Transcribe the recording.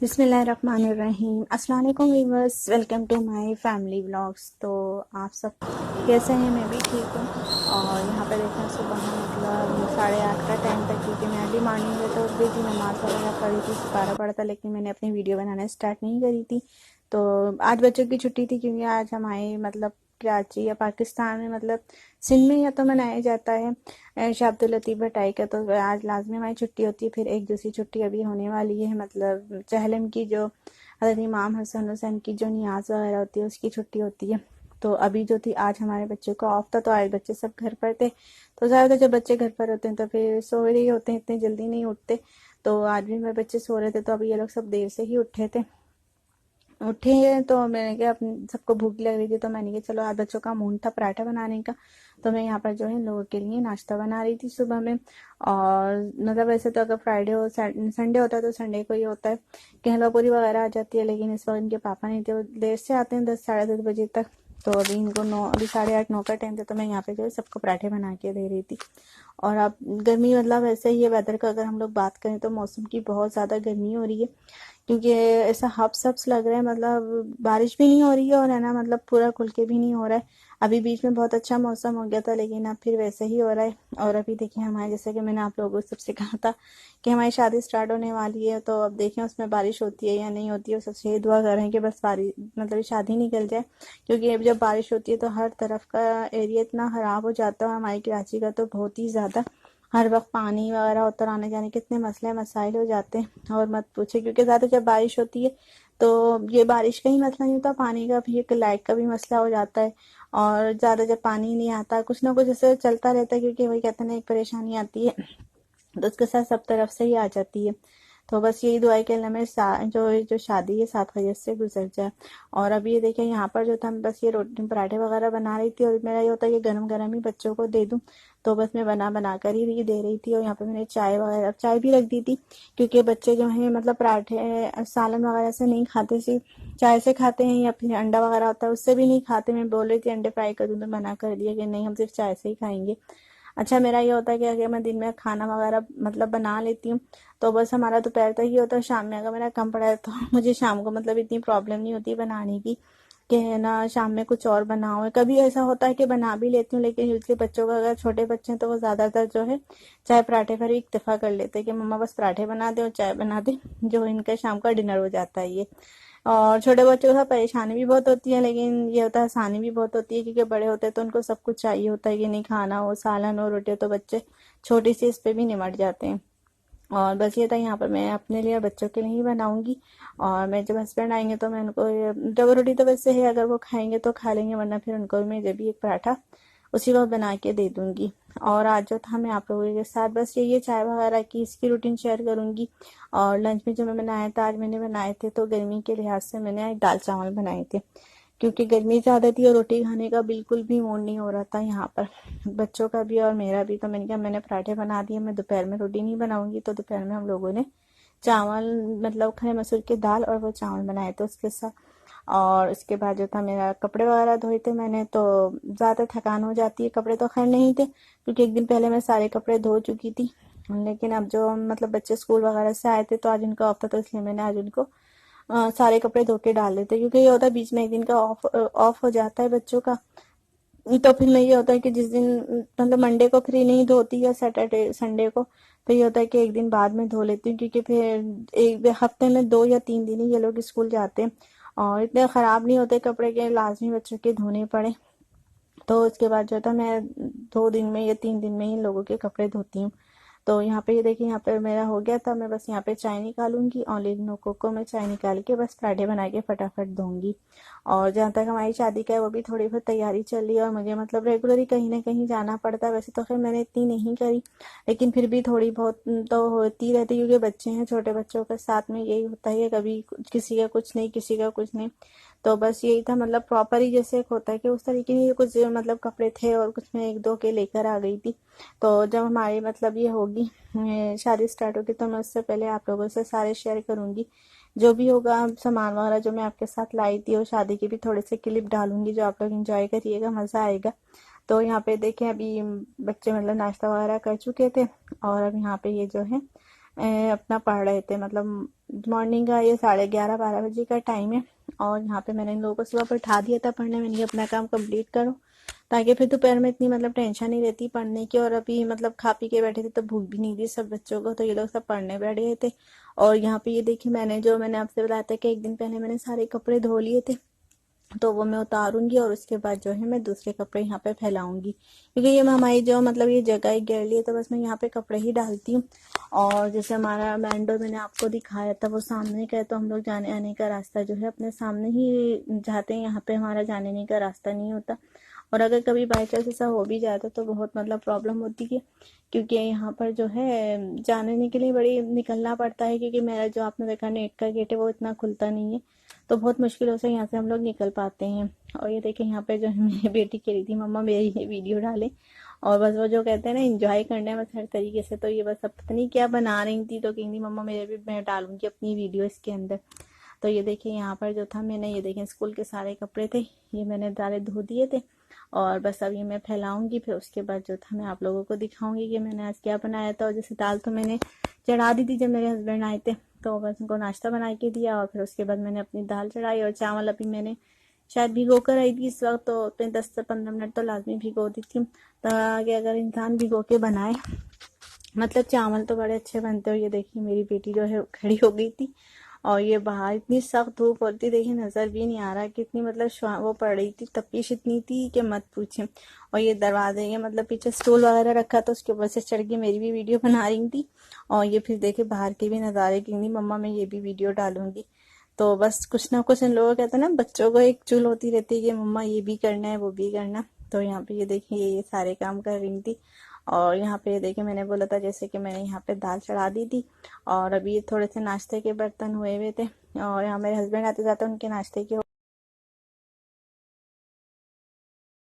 बिस्मिल्लाहिर्रहमानिर्रहीम। अस्सलाम वालेकुम viewers, welcome to my family vlogs. तो आप सब कैसे हैं? मैं भी ठीक हूँ। और यहाँ पे देखें सुबह मतलब 8:30 का टाइम था, क्योंकि मैं अर्ली मॉर्निंग में तो उठ गई थी, नमाज़ वगैरह पढ़ी थी, सितारा पढ़ा था, लेकिन मैंने अपनी वीडियो बनाना स्टार्ट नहीं करी थी। तो आज बच्चों की छुट्टी थी, क्योंकि आज हमारे मतलब कराची या पाकिस्तान में मतलब सिंध में या तो मनाया जाता है शाह अब्दुल लतीफ़ भट्टाई का, तो आज लाजमी हमारी छुट्टी होती है। फिर एक दूसरी छुट्टी अभी होने वाली है, मतलब चहलम की जो हज़रत इमाम हसन हुसैन की जो नियाज वगैरह होती है उसकी छुट्टी होती है। तो अभी जो थी आज हमारे बच्चों को ऑफ था, तो आज बच्चे सब घर पर थे। तो ज़्यादातर जब बच्चे घर पर होते हैं तो फिर सो रहे होते हैं, इतने जल्दी नहीं उठते। तो आज भी मेरे बच्चे सो रहे थे, तो अभी ये लोग सब देर से ही उठे तो मैंने कहा अपने सबको भूख लग रही थी, तो मैंने कहा चलो आज बच्चों का मूड था पराठा बनाने का। तो मैं यहाँ पर जो है इन लोगों के लिए नाश्ता बना रही थी सुबह में। और मतलब वैसे तो अगर फ्राइडे हो संडे होता है तो संडे को ही होता है कि हलवा पूरी वगैरह आ जाती है, लेकिन इस वक्त इनके पापा नहीं थे, वो देर से आते हैं 10 साढ़े 10 बजे तक। तो अभी इनको 9 अभी 8:30 9 का टाइम था, तो मैं यहाँ पे जो है सबको पराठे बना के दे रही थी। और अब गर्मी मतलब ऐसे ही है वेदर का, अगर हम लोग बात करें तो मौसम की बहुत ज़्यादा गर्मी हो रही है, क्योंकि ऐसा हब्स हब्स लग रहा है, मतलब बारिश भी नहीं हो रही है और है ना मतलब पूरा खुल के भी नहीं हो रहा है। अभी बीच में बहुत अच्छा मौसम हो गया था, लेकिन अब फिर वैसे ही हो रहा है। और अभी देखिए हमारे, जैसे कि मैंने आप लोगों को सबसे कहा था कि हमारी शादी स्टार्ट होने वाली है, तो अब देखें उसमें बारिश होती है या नहीं होती है। सबसे यही दुआ कर रहे हैं कि बस बारिश मतलब शादी निकल जाए, क्योंकि अब जब बारिश होती है तो हर तरफ का एरिया इतना ख़राब हो जाता है, हमारी कराची का तो बहुत ही ज़्यादा। हर वक्त पानी वगैरह होता, आने जाने कितने मसले मसाइल हो जाते हैं और मत पूछे, क्योंकि ज़्यादा जब बारिश होती है तो ये बारिश का ही मसला नहीं होता, पानी का भी, एक लाइट का भी मसला हो जाता है। और ज़्यादा जब पानी नहीं आता, कुछ ना कुछ ऐसे चलता रहता है, क्योंकि वही कहते हैं ना एक परेशानी आती है तो उसके साथ सब तरफ से ही आ जाती है। तो बस यही दुआ है कि अल्लाह में जो जो शादी है 7 बजे से गुजर जाए। और अभी ये देखिए यहाँ पर जो था, मैं बस ये रोटी पराठे वगैरह बना रही थी, और मेरा ये होता है कि गरम गरम ही बच्चों को दे दूँ, तो बस मैं बना बना कर ही दे रही थी। और यहाँ पे मैंने चाय वगैरह चाय भी रख दी थी, क्योंकि बच्चे जो हैं मतलब पराठे सालन वगैरह से नहीं खाते, सिर्फ चाय से खाते हैं, या फिर अंडा वगैरह होता है उससे भी नहीं खाते। मैं बोल रही थी अंडे फ्राई कर दूँ, तो मना कर दिया कि नहीं हम सिर्फ चाय से ही खाएंगे। अच्छा, मेरा ये होता है कि अगर मैं दिन में खाना वगैरह मतलब बना लेती हूँ, तो बस हमारा दोपहर तक ही होता है। शाम में अगर मेरा कम पड़ा है तो मुझे शाम को मतलब इतनी प्रॉब्लम नहीं होती बनाने की, कि है ना शाम में कुछ और बनाओ। कभी ऐसा होता है कि बना भी लेती हूँ, लेकिन यूजली बच्चों का, अगर छोटे बच्चे हैं तो वो ज़्यादातर जो है चाय पराठे पर ही इक्तफा कर लेते हैं कि मम्मा बस पराठे बना दे और चाय बना दे, जो इनका शाम का डिनर हो जाता है ये। और छोटे बच्चों के साथ परेशानी भी बहुत होती है, लेकिन ये होता है आसानी भी बहुत होती है, क्योंकि बड़े होते हैं तो उनको सब कुछ चाहिए होता है कि नहीं खाना हो सालन हो रोटी हो, तो बच्चे छोटी सी इस पे भी निमट जाते हैं। और बस ये था, यहाँ पर मैं अपने लिए और बच्चों के लिए ही बनाऊंगी। और मैं जब हस्बैंड आएंगे तो मैं उनको डबल रोटी तो वैसे है, अगर वो खाएंगे तो खा लेंगे, वरना फिर उनको मैं जब भी एक पराठा उसी वक्त बना के दे दूंगी। और आज जो था मैं आप लोगों के साथ बस यही चाय वगैरह की इसकी रूटीन शेयर करूंगी। और लंच में जो मैं बनाया था, आज मैंने बनाए थे तो गर्मी के लिहाज से मैंने आज दाल चावल बनाए थे, क्योंकि गर्मी ज़्यादा थी और रोटी खाने का बिल्कुल भी मूड नहीं हो रहा था यहाँ पर, बच्चों का भी और मेरा भी। तो मैंने कहा मैंने पराठे बना दिए, मैं दोपहर में रोटी नहीं बनाऊंगी। तो दोपहर में हम लोगों ने चावल मतलब खड़े मसूर की दाल और वो चावल बनाए थे उसके साथ। और इसके बाद जो था मेरा कपड़े वगैरह धोए थे मैंने, तो ज़्यादा थकान हो जाती है, कपड़े तो खैर नहीं थे क्योंकि एक दिन पहले मैं सारे कपड़े धो चुकी थी। लेकिन अब जो मतलब बच्चे स्कूल वगैरह से आए थे तो आज उनका ऑफ था, तो इसलिए मैंने आज उनको सारे कपड़े धो के डाल देते, क्योंकि ये होता है बीच में एक दिन का ऑफ हो जाता है बच्चों का। तो फिर मैं ये होता है कि जिस दिन मतलब मंडे को फ्री नहीं धोती या सैटरडे संडे को, तो ये होता है कि एक दिन बाद में धो लेती हूँ, क्योंकि फिर एक हफ्ते में 2 या 3 दिन ही ये लोग स्कूल जाते हैं और इतने ख़राब नहीं होते कपड़े के लाजमी बच्चों के धोने पड़े। तो उसके बाद जो था मैं 2 दिन में या 3 दिन में ही इन लोगों के कपड़े धोती हूँ। तो यहाँ पे ये देखिए, यहाँ पे मेरा हो गया था, मैं बस यहाँ पे चाय निकालूंगी और लिनोको को मैं चाय निकाल के बस पराठे बना के फटाफट दूंगी। और जहाँ तक हमारी शादी का है वो भी थोड़ी बहुत तैयारी चल रही है, और मुझे मतलब रेगुलरली कहीं ना कहीं जाना पड़ता है। वैसे तो खैर मैंने इतनी नहीं करी, लेकिन फिर भी थोड़ी बहुत तो होती रहती है, क्योंकि बच्चे हैं, छोटे बच्चों के साथ में यही होता है कि कभी किसी का कुछ नहीं, किसी का कुछ नहीं। तो बस यही था, मतलब प्रॉपर ही जैसे एक होता है कि उस तरीके के कुछ मतलब कपड़े थे और कुछ मैं एक दो के लेकर आ गई थी। तो जब हमारी मतलब ये होगी शादी स्टार्ट होगी, तो मैं उससे पहले आप लोगों से सारे शेयर करूंगी जो भी होगा, सामान वगैरह जो मैं आपके साथ लाई थी, और शादी की भी थोड़े से क्लिप डालूंगी, जो आप लोग इंजॉय करिएगा, मज़ा आएगा। तो यहाँ पे देखें अभी बच्चे मतलब नाश्ता वगैरह कर चुके थे, और अब यहाँ पे ये जो है अपना पढ़ रहे थे। मतलब मॉर्निंग का ये 11:30-12 बजे का टाइम है। और यहाँ पे मैंने इन लोगों को सुबह बैठा दिया था पढ़ने। मैंने कहा अपना काम कंप्लीट करो, ताकि फिर दोपहर में इतनी मतलब टेंशन नहीं रहती पढ़ने की। और अभी मतलब खा पी के बैठे थे तो भूख भी नहीं थी सब बच्चों को, तो ये लोग सब पढ़ने बैठ गए थे। और यहाँ पे ये देखिए, मैंने आपसे बताया था कि एक दिन पहले मैंने सारे कपड़े धो लिए थे, तो वो मैं उतारूंगी और उसके बाद जो है मैं दूसरे कपड़े यहाँ पे फैलाऊंगी, क्योंकि ये हमारी जो मतलब ये जगह ही गैलरी है, तो बस मैं यहाँ पे कपड़े ही डालती हूँ। और जैसे हमारा मेन डोर मैंने आपको दिखाया था वो सामने का है, तो हम लोग जाने आने का रास्ता जो है अपने सामने ही जाते हैं, यहाँ पे हमारा जाने आने का रास्ता नहीं होता। और अगर कभी बाई चांस ऐसा हो भी जाता तो बहुत मतलब प्रॉब्लम होती है, क्योंकि यहाँ पर जो है जाने के लिए बड़ी निकलना पड़ता है, क्योंकि मेरा जो आपने देखा नेट का गेट है वो इतना खुलता नहीं है, तो बहुत मुश्किलों से यहाँ से हम लोग निकल पाते हैं। और ये देखिए यहाँ पे जो है मेरी बेटी कह रही थी मम्मा मेरी ये वीडियो डाले, और बस वो जो कहते हैं ना एंजॉय करना है बस हर तरीके से। तो ये बस अब पता नहीं क्या बना रही थी, तो कहीं मम्मा मेरे भी मैं डालूंगी अपनी वीडियो इसके अंदर। तो ये देखिए यहाँ पर जो था मैंने, ये देखिए स्कूल के सारे कपड़े थे, ये मैंने डाले धो दिए थे। और बस अब ये मैं फैलाऊंगी, फिर उसके बाद जो था मैं आप लोगों को दिखाऊंगी कि मैंने आज क्या बनाया था। और जैसे दाल तो मैंने चढ़ा दी थी जब मेरे हस्बैंड आए थे, तो बस उनको नाश्ता बना के दिया, और फिर उसके बाद मैंने अपनी दाल चढ़ाई। और चावल अभी मैंने शायद भिगो कर आई थी इस वक्त, तो 10 से 15 मिनट तो लाजमी भिगो दी थी, ताकि अगर इंसान भिगो के बनाए मतलब चावल तो बड़े अच्छे बनते हो। ये देखिए मेरी बेटी जो है खड़ी हो गई थी, और ये बाहर इतनी सख्त धूप होती, देखिए नजर भी नहीं आ रहा कितनी मतलब वो पड़ रही थी, तपिश इतनी थी कि मत पूछे। और ये दरवाजे ये मतलब पीछे स्टूल वगैरह रखा था, उसके ऊपर से चढ़ के मेरी भी वीडियो बना रही थी। और ये फिर देखे बाहर के भी नज़ारे, क्योंकि मम्मा मैं ये भी वीडियो डालूंगी। तो बस कुछ ना कुछ इन लोगों कहते हैं ना, बच्चों को एक चुल होती रहती है कि मम्मा ये भी करना है वो भी करना। तो यहाँ पे ये देखिए ये सारे काम कर रही थी। और यहाँ पे देखिए मैंने बोला था जैसे कि मैंने यहाँ पे दाल चढ़ा दी थी, और अभी थोड़े से नाश्ते के बर्तन हुए हुए थे, और यहाँ मेरे हस्बैंड आते जाते उनके नाश्ते की